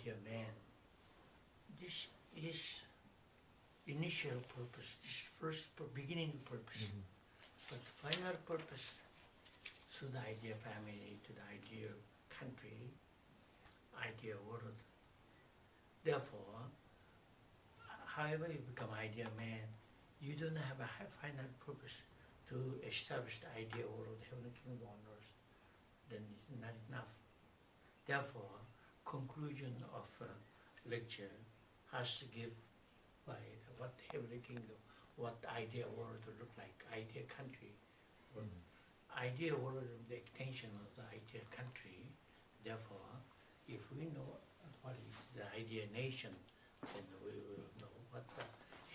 idea man. This is initial purpose, this first beginning purpose. But final purpose to the idea family, to the idea country, idea world. Therefore, however you become idea man, you don't have a final purpose to establish the idea world, heavenly kingdom on earth. Then it's not enough. Therefore, conclusion of lecture has to give by what heavenly kingdom, what idea world will look like, idea country. Idea world is the extension of the idea country. Therefore, if we know what is the idea nation, then we will know what the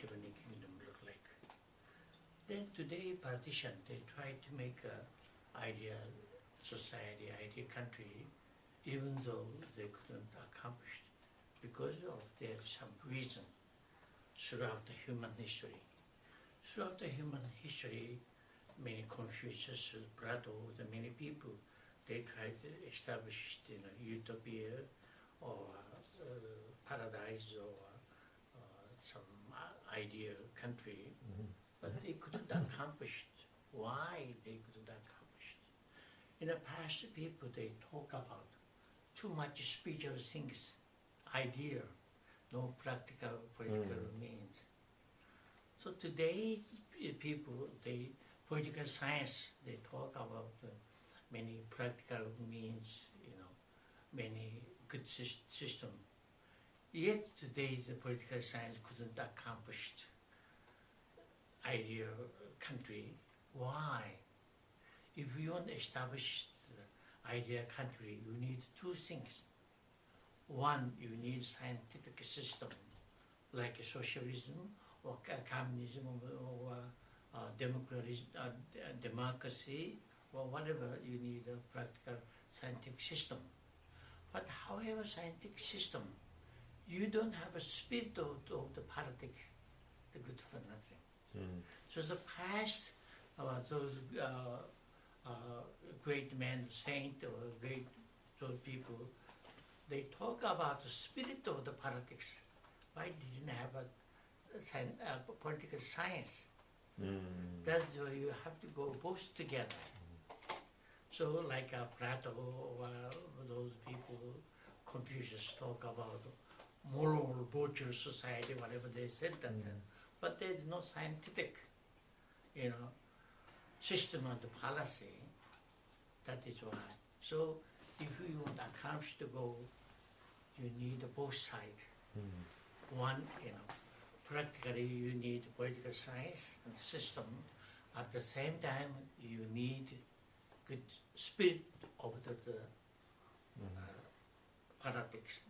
heavenly kingdom looks like. Then today, politicians, they try to make an idea society, idea country, even though they couldn't accomplish it because of their some reason throughout the human history. Throughout the human history, many Confucius, Plato, the many people, they tried to establish utopia or paradise or some ideal country, but they couldn't accomplish it. Why they couldn't accomplish it? In the past, people, they talk about too much spiritual things, idea, no practical political means. So today, people, they political science, they talk about many practical means, many good system. Yet today, the political science couldn't accomplish ideal country. Why? If you want to establish the ideal country, you need two things. One, you need scientific system, like socialism or communism or democracy or whatever. You need a practical scientific system. But however scientific system, you don't have a spirit of the politics, the good for nothing. So the past, those great men, saint or great those people, they talk about the spirit of the politics, but didn't have a political science. That's why you have to go both together. So like Plato or those people, Confucius talk about moral, virtuous society, whatever they said that. But there is no scientific, system of the policy. That is why. So if you want accomplish the goal, you need both sides. One, practically you need political science and system. At the same time, you need good spirit of the politics.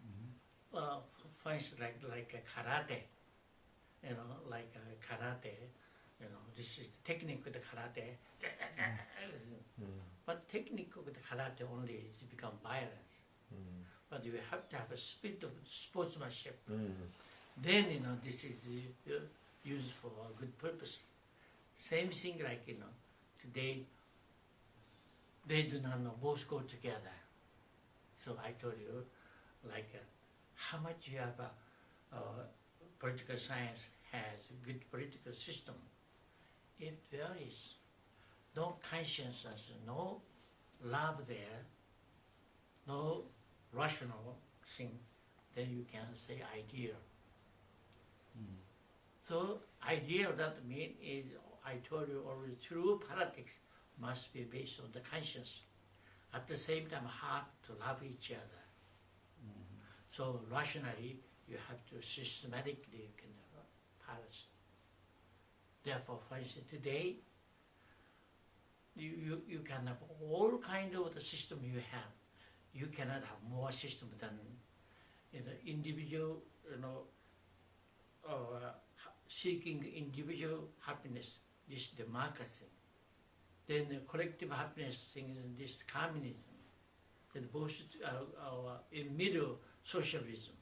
For instance, like karate, karate, this is the technique of the karate. But technique of the karate only is become violence. But you have to have a spirit of sportsmanship. Then, this is used for a good purpose. Same thing like, today, they do not know, both go together. So I told you, like, how much you have political science has a good political system. If there is no consciousness, no love there, no rational thing, then you can say idea. So idea that mean is, I told you already, true politics must be based on the conscience. At the same time, heart to love each other. So rationally, you have to systematically you can have policy. Therefore, for instance, today, you can have all kind of the system you have. You cannot have more system than individual, seeking individual happiness, this democracy. Then the collective happiness thing is this communism. Then both in middle socialism.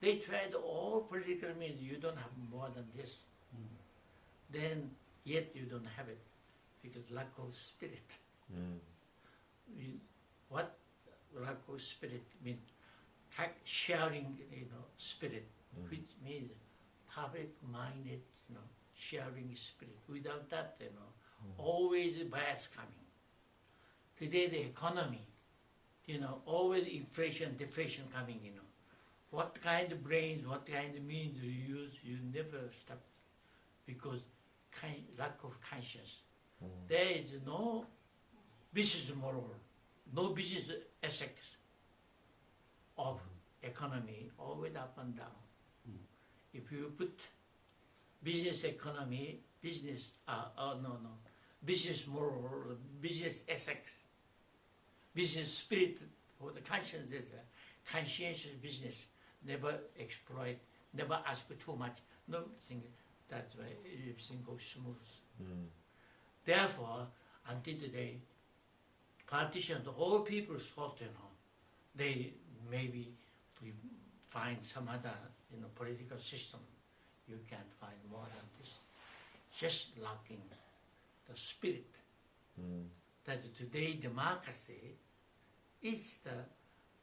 They tried all political means. You don't have more than this. Then yet you don't have it because lack of spirit. What lack of spirit means? sharing, spirit, which means public-minded, sharing spirit. Without that, always bias coming. Today the economy, always inflation, deflation coming, What kind of brains, what kind of means you use, you never stop. Because lack of conscience. There is no business moral, no business ethics of economy, always up and down. If you put business economy, business moral, business ethics, business spirit, or the conscience is a conscientious business, never exploit, never ask for too much, nothing. That's why everything goes smooth. Therefore, until today, politicians, all people thought, they maybe we find some other, political system. You can't find more than this. Just lacking the spirit. That today democracy is the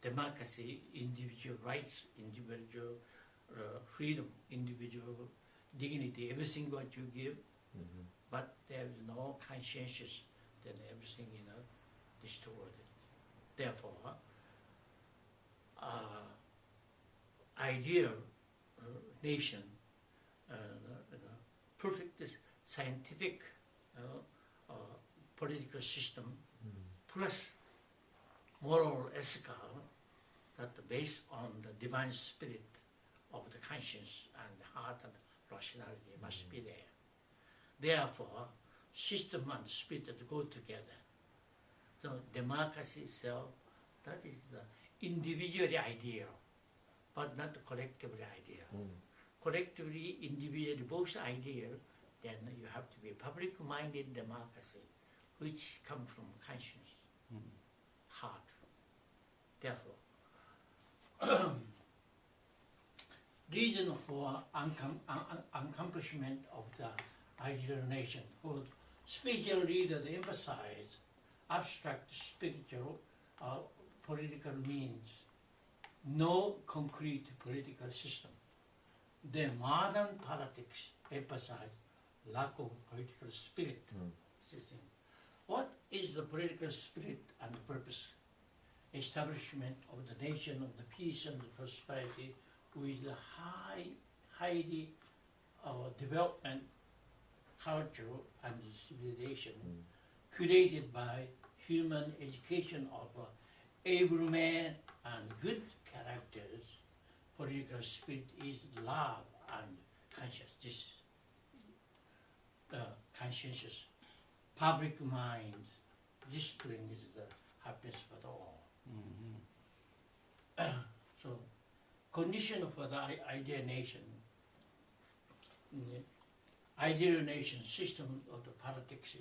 democracy, individual rights, individual freedom, individual dignity, everything what you give, but there is no conscientious, then everything, destroyed. Therefore, ideal nation, perfect scientific political system, plus moral, ethical, that based on the divine spirit of the conscience and the heart and rationality must be there. Therefore, system and spirit go together. So democracy itself, that is the individually ideal, but not collectively ideal. Collectively, individually, both ideal, then you have to be public-minded democracy, which comes from conscience, heart. Therefore, reason for accomplishment of the ideal nation, for spiritual leaders emphasize abstract spiritual political means, no concrete political system. The modern politics emphasize lack of political spirit. What is the political spirit and purpose? Establishment of the nation, of the peace and the prosperity with the highly development, culture and civilization created by human education of able men and good characters. Political spirit is love and conscience. This conscientious public mind. This brings the happiness for the all. So, condition for the ideal nation. Ideal nation system of the politics.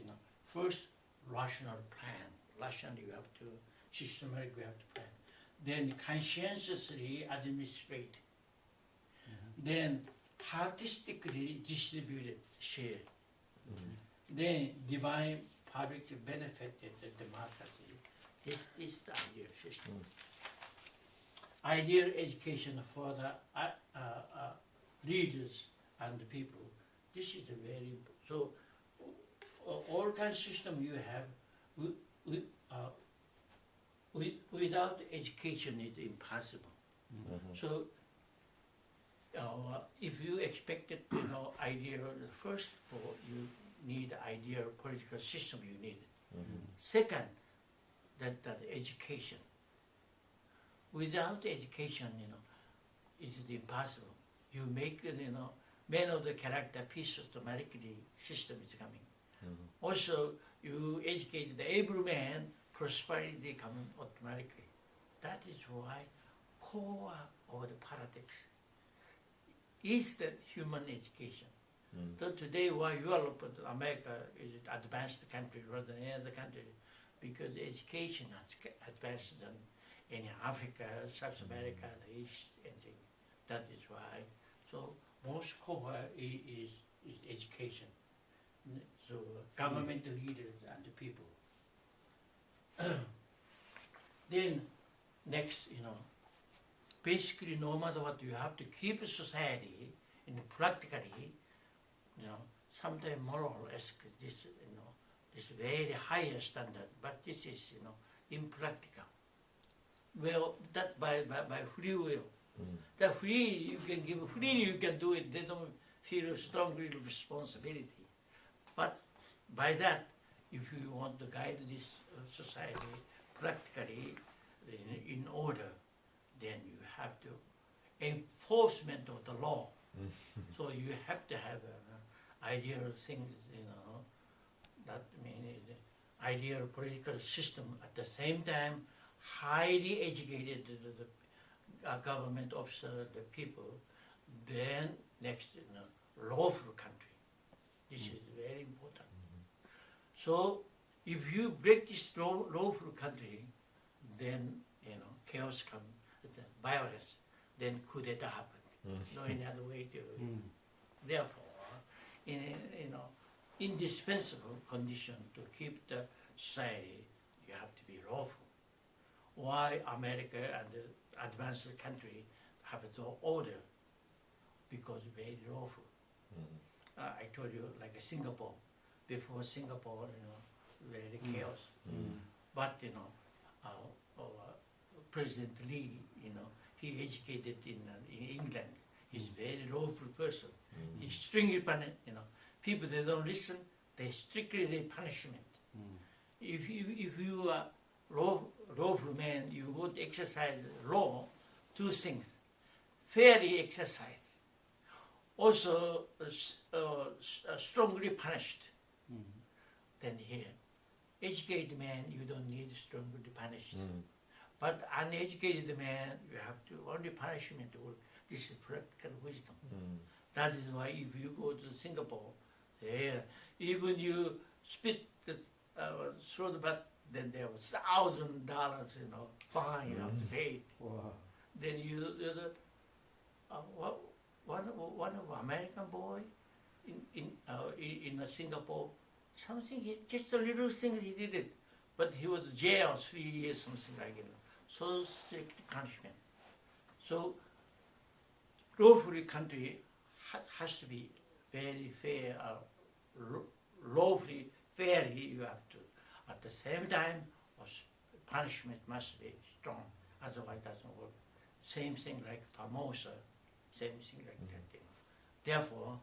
First, rational plan. Rationally, you have to systematically you have to plan. Then conscientiously administrate. Then artistically distributed, share. Then divine public benefited the democracy. This is the ideal system. Ideal education for the leaders and the people. This is the very important. So all kind of system you have, without education is impossible. So if you expected, ideal, first of all, you need ideal political system. You need it. Second, that education. Without education, it is impossible. You make, men of the character piece systematically system is coming. Also, you educate the able man, prosperity coming automatically. That is why core of the politics is the human education. So today, why Europe and America is an advanced country rather than any other country, because education has advanced than in Africa, South America, the East, anything. That is why. So most core is education. So government leaders and the people. Then next, basically no matter what, you have to keep society in practically, sometimes moral as this, this very higher standard, but this is, impractical. Well, that by free will. That free, you can give freely, you can do it, they don't feel strongly responsibility. But by that, if you want to guide this society practically in order, then you have to enforcement of the law. So you have to have an ideal thing, that means ideal political system. At the same time, highly educated government officer, the people. Then next, lawful country. This is very important. So if you break this lawful country, then chaos comes, violence, then coup d'etat happens. No any other way to. Therefore, indispensable condition to keep the society, you have to be lawful. Why America and the advanced country have the order? Because very lawful. I told you, like Singapore. Before Singapore, very chaos. But President Lee, he educated in England. He's very lawful person. He's strictly punish. People they don't listen, they strictly punishment. If you are lawful man, you would exercise law. Two things: fairly exercised, also strongly punished. Then here, educated man, you don't need strongly punished. But uneducated man, you have to only punishment work. This is practical wisdom. That is why if you go to Singapore, there, even you spit the throat butt, then there was $1,000, fine you have to pay it. Wow. Then one of American boy in Singapore, something just a little thing he did it, but he was jail 3 years, something like it. So strict punishment. So lawful country has to be very fair, lawfully, fairly you have to. At the same time, punishment must be strong, otherwise it doesn't work. Same thing like Formosa, same thing like that. Therefore,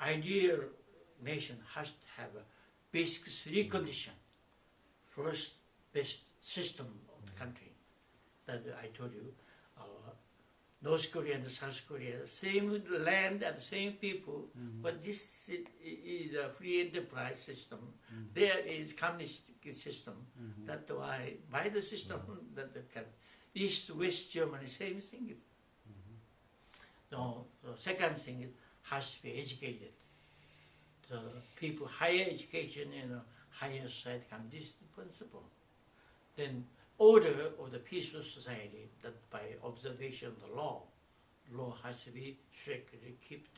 ideal nation has to have a basic three conditions. First, best system of the country. That I told you, North Korea and South Korea, same land and same people, but this is a free enterprise system. There is communist system. That's why by the system that can East West Germany same thing. No, the second thing has to be educated. The people higher education and higher society come. This is the principle. Then order of the peaceful society that by observation of the law has to be strictly kept.